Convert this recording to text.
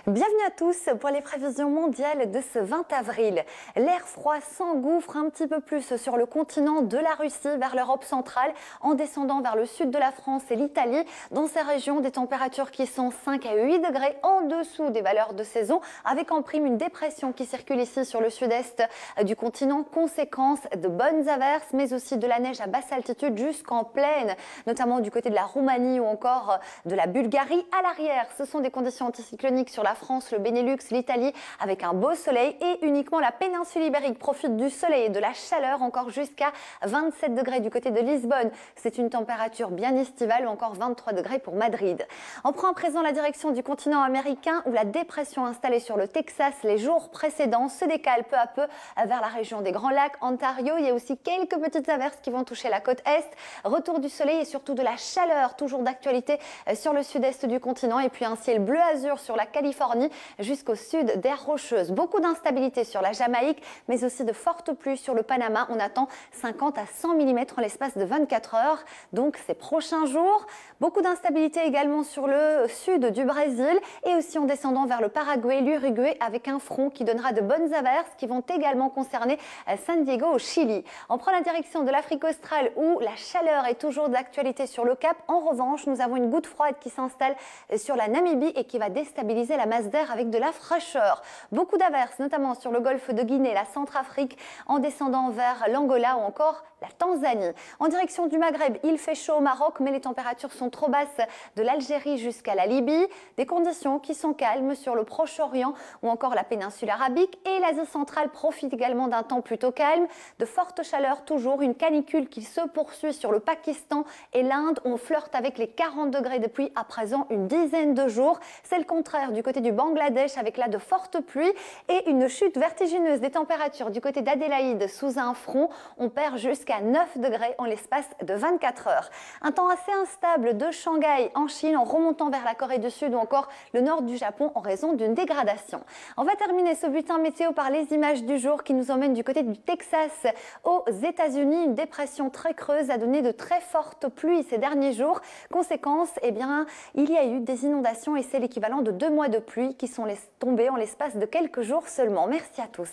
Bienvenue à tous pour les prévisions mondiales de ce 20 avril. L'air froid s'engouffre un petit peu plus sur le continent de la Russie vers l'Europe centrale en descendant vers le sud de la France et l'Italie. Dans ces régions, des températures qui sont 5 à 8 degrés en dessous des valeurs de saison avec en prime une dépression qui circule ici sur le sud-est du continent. Conséquence de bonnes averses mais aussi de la neige à basse altitude jusqu'en plaine, notamment du côté de la Roumanie ou encore de la Bulgarie. À l'arrière, ce sont des conditions anticycloniques sur la France, le Benelux, l'Italie avec un beau soleil et uniquement la péninsule ibérique profite du soleil et de la chaleur encore jusqu'à 27 degrés du côté de Lisbonne. C'est une température bien estivale ou encore 23 degrés pour Madrid. On prend à présent la direction du continent américain où la dépression installée sur le Texas les jours précédents se décale peu à peu vers la région des Grands Lacs, Ontario. Il y a aussi quelques petites averses qui vont toucher la côte est. Retour du soleil et surtout de la chaleur toujours d'actualité sur le sud-est du continent et puis un ciel bleu azur sur la Californie jusqu'au sud des Rocheuses. Beaucoup d'instabilité sur la Jamaïque, mais aussi de fortes pluies sur le Panama. On attend 50 à 100 mm en l'espace de 24 heures, donc ces prochains jours. Beaucoup d'instabilité également sur le sud du Brésil et aussi en descendant vers le Paraguay, l'Uruguay avec un front qui donnera de bonnes averses qui vont également concerner San Diego au Chili. On prend la direction de l'Afrique australe où la chaleur est toujours d'actualité sur le Cap. En revanche, nous avons une goutte froide qui s'installe sur la Namibie et qui va déstabiliser la masse d'air avec de la fraîcheur. Beaucoup d'averses, notamment sur le golfe de Guinée, la Centrafrique, en descendant vers l'Angola ou encore la Tanzanie. En direction du Maghreb, il fait chaud au Maroc, mais les températures sont trop basses de l'Algérie jusqu'à la Libye. Des conditions qui sont calmes sur le Proche-Orient ou encore la péninsule arabique. Et l'Asie centrale profite également d'un temps plutôt calme. De fortes chaleurs toujours, une canicule qui se poursuit sur le Pakistan et l'Inde. On flirte avec les 40 degrés depuis à présent une dizaine de jours. C'est le contraire du côté du Bangladesh avec là de fortes pluies et une chute vertigineuse des températures du côté d'Adélaïde sous un front. On perd jusqu'à 9 degrés en l'espace de 24 heures. Un temps assez instable de Shanghai en Chine en remontant vers la Corée du Sud ou encore le nord du Japon en raison d'une dégradation. On va terminer ce bulletin météo par les images du jour qui nous emmènent du côté du Texas aux États-Unis. Une dépression très creuse a donné de très fortes pluies ces derniers jours. Conséquence, eh bien, il y a eu des inondations et c'est l'équivalent de 2 mois de pluie qui sont tombés en l'espace de quelques jours seulement. Merci à tous.